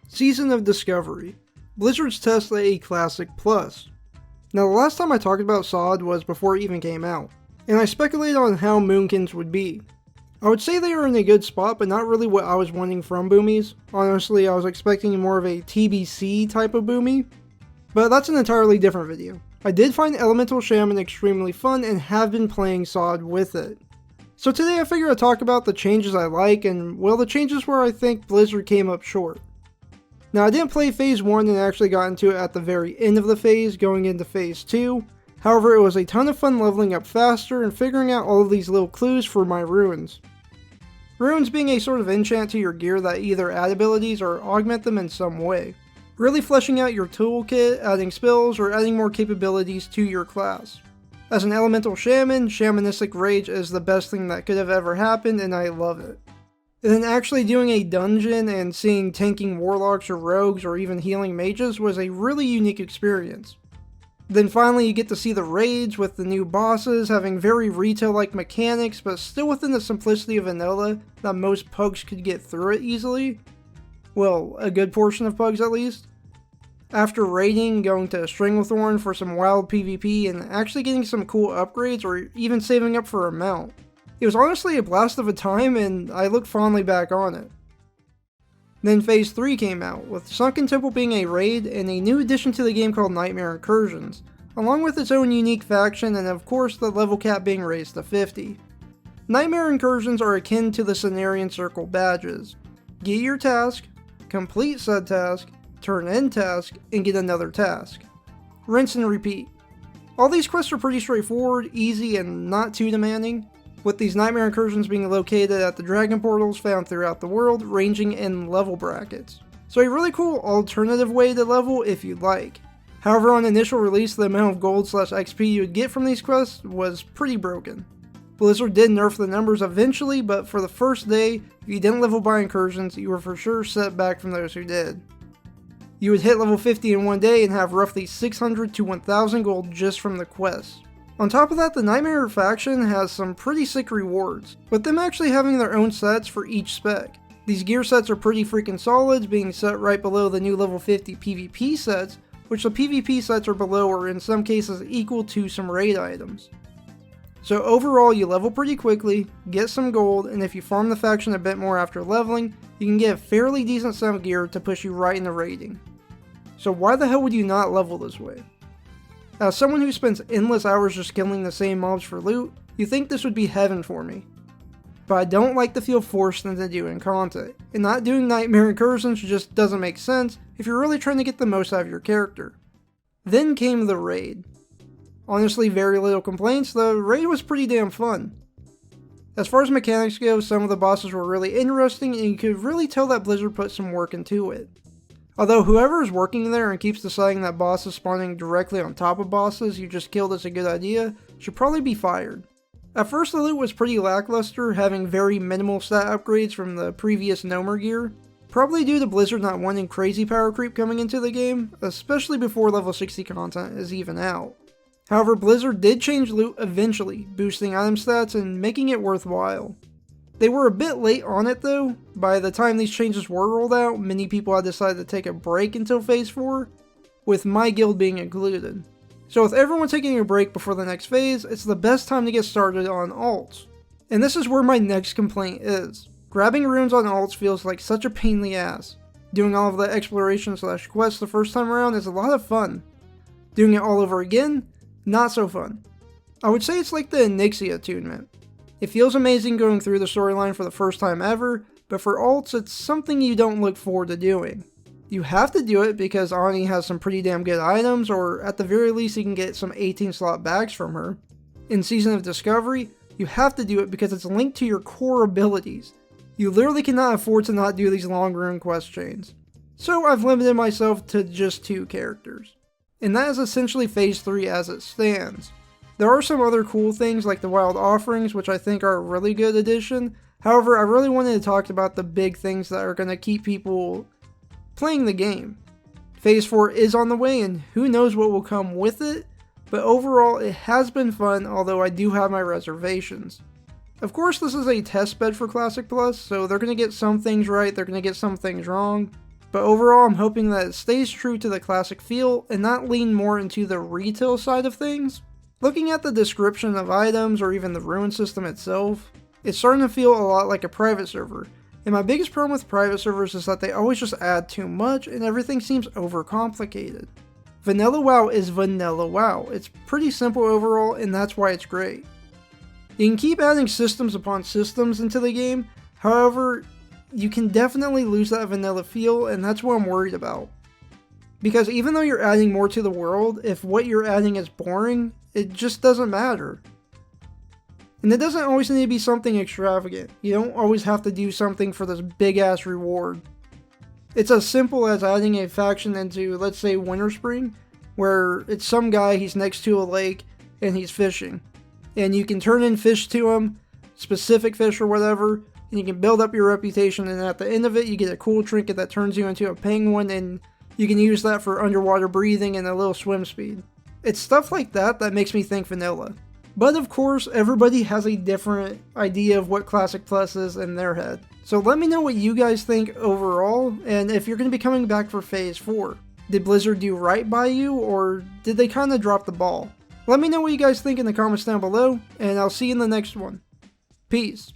Season of Discovery. Blizzard's test a Classic Plus. Now, the last time I talked about SOD was before it even came out, and I speculated on how Moonkins would be. I would say they are in a good spot, but not really what I was wanting from Boomies. Honestly, I was expecting more of a TBC type of Boomie, but that's an entirely different video. I did find Elemental Shaman extremely fun and have been playing SOD with it. So today I figured I'd talk about the changes I like and, well, the changes where I think Blizzard came up short. Now, I didn't play Phase 1 and actually got into it at the very end of the phase, going into Phase 2. However, it was a ton of fun leveling up faster and figuring out all of these little clues for my runes. Runes being a sort of enchant to your gear that either add abilities or augment them in some way. Really fleshing out your toolkit, adding spells, or adding more capabilities to your class. As an Elemental Shaman, Shamanistic Rage is the best thing that could have ever happened and I love it. And then actually doing a dungeon and seeing tanking warlocks or rogues or even healing mages was a really unique experience. Then finally you get to see the raids with the new bosses having very retail-like mechanics but still within the simplicity of vanilla that most pugs could get through it easily. Well, a good portion of pugs at least. After raiding, going to Stranglethorn for some wild PvP and actually getting some cool upgrades or even saving up for a mount. It was honestly a blast of a time and I look fondly back on it. Then Phase 3 came out, with Sunken Temple being a raid and a new addition to the game called Nightmare Incursions, along with its own unique faction and of course the level cap being raised to 50. Nightmare Incursions are akin to the Cenarian Circle badges. Get your task, complete said task, turn in task, and get another task. Rinse and repeat. All these quests are pretty straightforward, easy, and not too demanding, with these Nightmare Incursions being located at the dragon portals found throughout the world, ranging in level brackets. So a really cool alternative way to level if you'd like. However, on initial release, the amount of gold/XP you would get from these quests was pretty broken. Blizzard did nerf the numbers eventually, but for the first day, if you didn't level by incursions, you were for sure set back from those who did. You would hit level 50 in one day and have roughly 600 to 1000 gold just from the quests. On top of that, the Nightmare faction has some pretty sick rewards, with them actually having their own sets for each spec. These gear sets are pretty freaking solid, being set right below the new level 50 PvP sets, which the PvP sets are below or in some cases equal to some raid items. So overall, you level pretty quickly, get some gold, and if you farm the faction a bit more after leveling, you can get a fairly decent set of gear to push you right into raiding. So why the hell would you not level this way? As someone who spends endless hours just killing the same mobs for loot, you think this would be heaven for me. But I don't like to feel forced into doing content, and not doing Nightmare Incursions just doesn't make sense if you're really trying to get the most out of your character. Then came the raid. Honestly, very little complaints, the raid was pretty damn fun. As far as mechanics go, some of the bosses were really interesting and you could really tell that Blizzard put some work into it. Although whoever is working there and keeps deciding that bosses spawning directly on top of bosses you just killed is a good idea, should probably be fired. At first the loot was pretty lackluster, having very minimal stat upgrades from the previous Nomer gear, probably due to Blizzard not wanting crazy power creep coming into the game, especially before level 60 content is even out. However, Blizzard did change loot eventually, boosting item stats and making it worthwhile. They were a bit late on it though. By the time these changes were rolled out, many people had decided to take a break until Phase 4, with my guild being included. So with everyone taking a break before the next phase, it's the best time to get started on alts. And this is where my next complaint is. Grabbing runes on alts feels like such a pain in the ass. Doing all of the exploration/quests the first time around is a lot of fun. Doing it all over again? Not so fun. I would say it's like the Onyxia attunement. It feels amazing going through the storyline for the first time ever, but for alts it's something you don't look forward to doing. You have to do it because Ani has some pretty damn good items, or at the very least you can get some 18 slot bags from her. In Season of Discovery, you have to do it because it's linked to your core abilities. You literally cannot afford to not do these long rune quest chains. So I've limited myself to just 2 characters. And that is essentially Phase 3 as it stands. There are some other cool things like the Wild Offerings, which I think are a really good addition. However, I really wanted to talk about the big things that are going to keep people playing the game. Phase 4 is on the way and who knows what will come with it, but overall it has been fun, although I do have my reservations. Of course, this is a test bed for Classic Plus, so they're going to get some things right, they're going to get some things wrong. But overall, I'm hoping that it stays true to the classic feel and not lean more into the retail side of things. Looking at the description of items or even the ruin system itself, it's starting to feel a lot like a private server. And my biggest problem with private servers is that they always just add too much and everything seems overcomplicated. Vanilla WoW is vanilla WoW. It's pretty simple overall, and that's why it's great. You can keep adding systems upon systems into the game, however, you can definitely lose that vanilla feel, and that's what I'm worried about. Because even though you're adding more to the world, if what you're adding is boring, it just doesn't matter. And it doesn't always need to be something extravagant. You don't always have to do something for this big ass reward. It's as simple as adding a faction into, let's say, Winter Spring, where it's some guy, he's next to a lake, and he's fishing. And you can turn in fish to him, specific fish or whatever, and you can build up your reputation, and at the end of it, you get a cool trinket that turns you into a penguin, and you can use that for underwater breathing and a little swim speed. It's stuff like that that makes me think vanilla. But of course, everybody has a different idea of what Classic Plus is in their head. So let me know what you guys think overall, and if you're going to be coming back for Phase 4. Did Blizzard do right by you, or did they kind of drop the ball? Let me know what you guys think in the comments down below, and I'll see you in the next one. Peace.